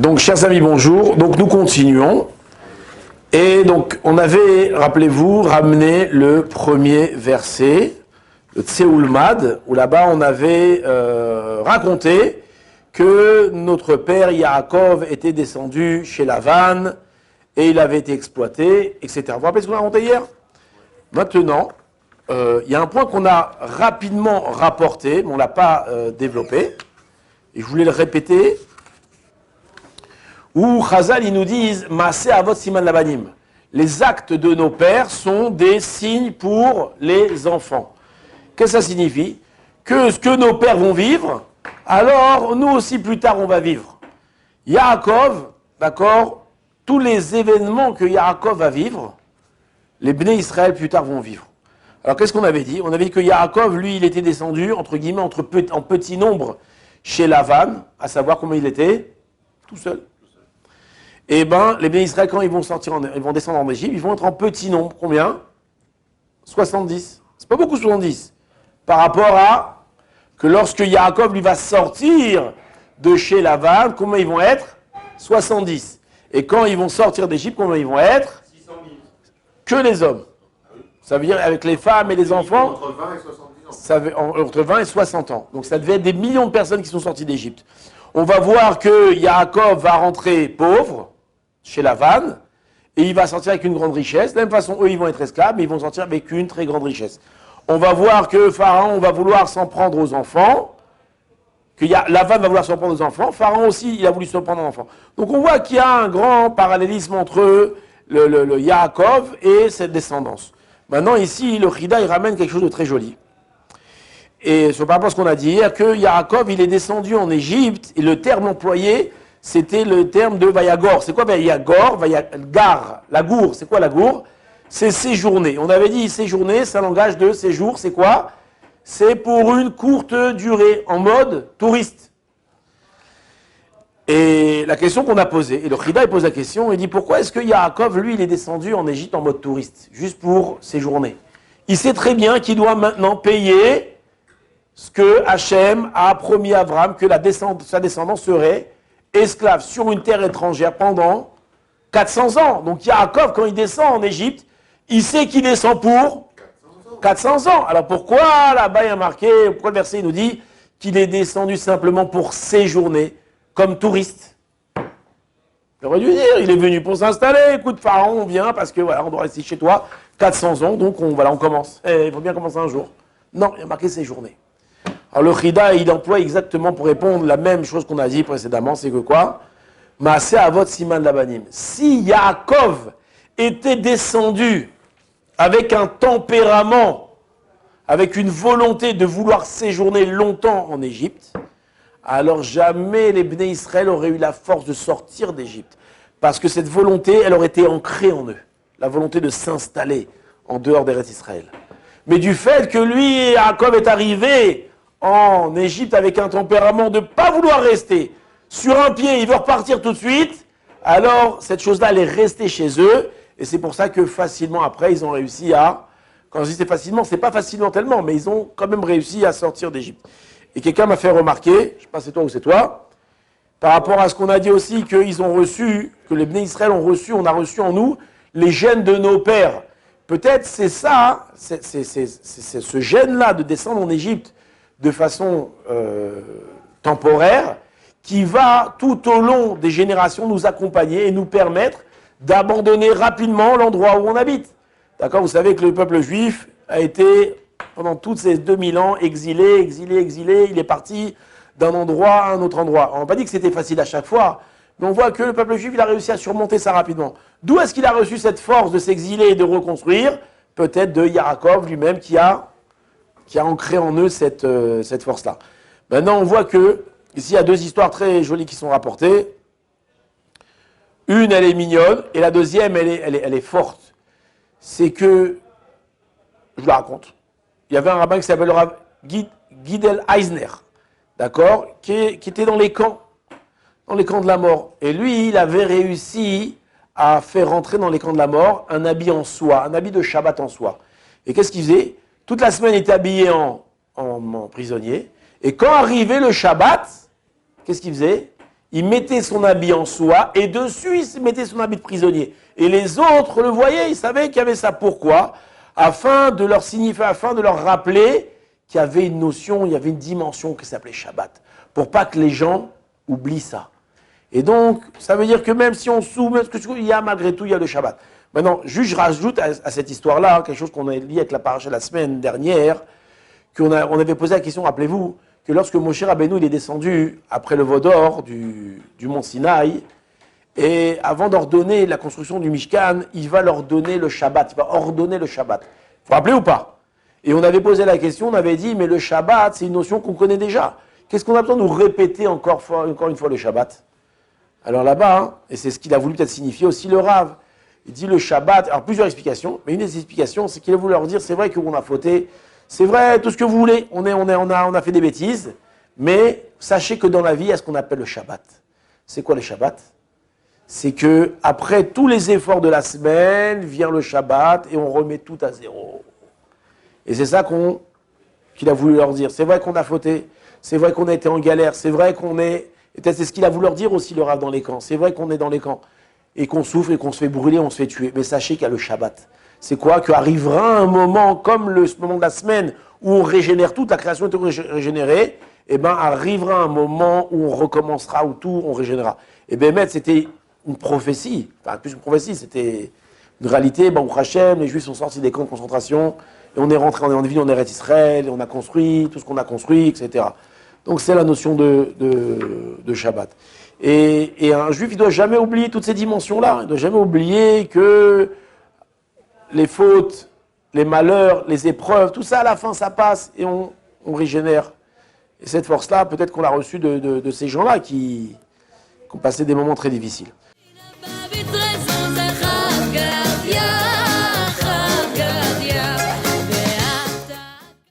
Donc, chers amis, bonjour. Donc, nous continuons. Et donc, on avait, rappelez-vous, ramené le premier verset, le Tseoulmad, où là-bas, on avait raconté que notre père Yaakov était descendu chez Lavan et il avait été exploité, etc. Vous vous rappelez ce qu'on a raconté hier? Maintenant, il y a un point qu'on a rapidement rapporté, mais on ne l'a pas développé, et je voulais le répéter, où Chazal, ils nous disent « Maaseh avot siman labanim ». Les actes de nos pères sont des signes pour les enfants. Qu'est-ce que ça signifie? Que ce que nos pères vont vivre, alors nous aussi plus tard on va vivre. Yaakov, d'accord, tous les événements que Yaakov va vivre, les Bnei Israël plus tard vont vivre. Alors qu'est-ce qu'on avait dit? On avait dit que Yaakov, lui, il était descendu, entre guillemets, en petit nombre chez Lavan, à savoir comment il était, tout seul. Et bien, les Bnei Israël, quand ils vont descendre en Égypte, ils vont être en petit nombre. Combien? 70. C'est pas beaucoup 70. Par rapport à que lorsque Yaakov lui va sortir de chez Lavan, combien ils vont être? 70. Et quand ils vont sortir d'Égypte, combien ils vont être? 600 000. Que les hommes. Ça veut dire avec les femmes et les enfants, Entre 20 et 70 ans. ça veut, entre 20 et 60 ans. Donc ça devait être des millions de personnes qui sont sorties d'Égypte. On va voir que Yaakov va rentrer pauvre chez Lavan et il va sortir avec une grande richesse. De la même façon, eux, ils vont être esclaves, mais ils vont sortir avec une très grande richesse. On va voir que Pharaon va vouloir s'en prendre aux enfants, que Lavan va vouloir s'en prendre aux enfants. Pharaon aussi, il a voulu s'en prendre aux enfants. Donc on voit qu'il y a un grand parallélisme entre le Yaakov et cette descendance. Maintenant, ici, le Chida, il ramène quelque chose de très joli. Et par rapport à ce qu'on a dit hier, que Yaakov, il est descendu en Égypte, et le terme employé, c'était le terme de Vayagor. C'est quoi Vayagor? Vayagar, la gour. C'est quoi la gour? C'est séjourner. On avait dit séjourner, c'est un langage de séjour. C'est quoi? C'est pour une courte durée, en mode touriste. Et la question qu'on a posée, et le Chida il pose la question, il dit pourquoi est-ce que Yaakov, lui, il est descendu en Égypte en mode touriste, juste pour séjourner? Il sait très bien qu'il doit maintenant payer ce que Hachem a promis à Abraham, que sa descendance serait esclave sur une terre étrangère pendant 400 ans. Donc Yaakov, quand il descend en Égypte, il sait qu'il descend pour 400 ans. Alors pourquoi là-bas il y a marqué, pourquoi le verset il nous dit qu'il est descendu simplement pour séjourner comme touriste? Il aurait dû dire, il est venu pour s'installer, écoute Pharaon, on vient parce que voilà, on doit rester chez toi 400 ans, donc on commence. Il faut bien commencer un jour. Non, il y a marqué séjourner. Alors le Chida, il emploie exactement pour répondre la même chose qu'on a dit précédemment, c'est que quoi? Maaseh avot siman labanim. Si Yaakov était descendu avec un tempérament, avec une volonté de vouloir séjourner longtemps en Égypte, alors jamais les Bnei Israël auraient eu la force de sortir d'Égypte. Parce que cette volonté, elle aurait été ancrée en eux. La volonté de s'installer en dehors d'Eretz Israël. Mais du fait que lui, Yaakov, est arrivé en Égypte avec un tempérament de ne pas vouloir rester sur un pied, il veut repartir tout de suite, alors cette chose-là, elle est restée chez eux, et c'est pour ça que facilement après, ils ont réussi à, quand je dis c'est facilement, c'est pas facilement tellement, mais ils ont quand même réussi à sortir d'Égypte. Et quelqu'un m'a fait remarquer, je ne sais pas c'est toi ou c'est toi, par rapport à ce qu'on a dit aussi, qu'ils ont reçu, que les Bnei Israël ont reçu, on a reçu en nous les gènes de nos pères. Peut-être c'est ça, c'est ce gène-là de descendre en Égypte de façon temporaire, qui va tout au long des générations nous accompagner et nous permettre d'abandonner rapidement l'endroit où on habite. D'accord? Vous savez que le peuple juif a été, pendant toutes ces 2000 ans, exilé, il est parti d'un endroit à un autre endroit. On n'a pas dit que c'était facile à chaque fois, mais on voit que le peuple juif, il a réussi à surmonter ça rapidement. D'où est-ce qu'il a reçu cette force de s'exiler et de reconstruire? Peut-être de Yaakov lui-même qui a ancré en eux cette force-là. Maintenant, on voit que, ici, il y a deux histoires très jolies qui sont rapportées. Une, elle est mignonne, et la deuxième, elle est forte. C'est que, je vous la raconte, il y avait un rabbin qui s'appelle Gidel Eisner, d'accord, qui était dans les camps de la mort. Et lui, il avait réussi à faire rentrer dans les camps de la mort un habit en soie, un habit de Shabbat en soie. Et qu'est-ce qu'il faisait? Toute la semaine, il était habillé en prisonnier. Et quand arrivait le Shabbat, qu'est-ce qu'il faisait? il mettait son habit en soie et dessus, il mettait son habit de prisonnier. Et les autres le voyaient, ils savaient qu'il y avait ça. Pourquoi? Afin de leur signifier, afin de leur rappeler qu'il y avait une notion, il y avait une dimension qui s'appelait Shabbat. Pour pas que les gens oublient ça. Et donc, ça veut dire que même si on soumet, il y a malgré tout, il y a le Shabbat. Maintenant, juste je rajoute à cette histoire-là, quelque chose qu'on a lié avec la paracha la semaine dernière, on avait posé la question, rappelez-vous, que lorsque Moshe Rabbeinu il est descendu après le veau d'or du mont Sinaï, et avant d'ordonner la construction du Mishkan, il va leur donner le Shabbat, il va ordonner le Shabbat. Vous vous rappelez ou pas? Et on avait posé la question, on avait dit, mais le Shabbat, c'est une notion qu'on connaît déjà. Qu'est-ce qu'on a besoin de nous répéter encore une fois le Shabbat? Alors là-bas, hein, et c'est ce qu'il a voulu peut-être signifier aussi le Rav, il dit le Shabbat, alors plusieurs explications, mais une des explications, c'est qu'il a voulu leur dire, c'est vrai qu'on a fauté, c'est vrai, tout ce que vous voulez, on a fait des bêtises, mais sachez que dans la vie, il y a ce qu'on appelle le Shabbat. C'est quoi le Shabbat? C'est que après tous les efforts de la semaine, vient le Shabbat et on remet tout à zéro. Et c'est ça qu'il a voulu leur dire. C'est vrai qu'on a fauté, c'est vrai qu'on a été en galère, c'est vrai qu'on est... Et peut-être c'est ce qu'il a voulu leur dire aussi le Rav dans les camps. C'est vrai qu'on est dans les camps et qu'on souffre et qu'on se fait brûler, on se fait tuer. Mais sachez qu'il y a le Shabbat. C'est quoi? Qu'arrivera un moment comme ce moment de la semaine où on régénère toute la création est régénérée. Et bien arrivera un moment où on recommencera, où tout on régénérera. Et bien c'était une prophétie. Enfin plus une prophétie, c'était une réalité. Baruch Hashem, les Juifs sont sortis des camps de concentration et on est rentré, on est devenu en Eretz Israël, et on a construit tout ce qu'on a construit, etc. Donc c'est la notion de Shabbat. Et un juif, il ne doit jamais oublier toutes ces dimensions-là. Il ne doit jamais oublier que les fautes, les malheurs, les épreuves, tout ça, à la fin, ça passe et on régénère. Et cette force-là, peut-être qu'on l'a reçue de ces gens-là qui ont passé des moments très difficiles.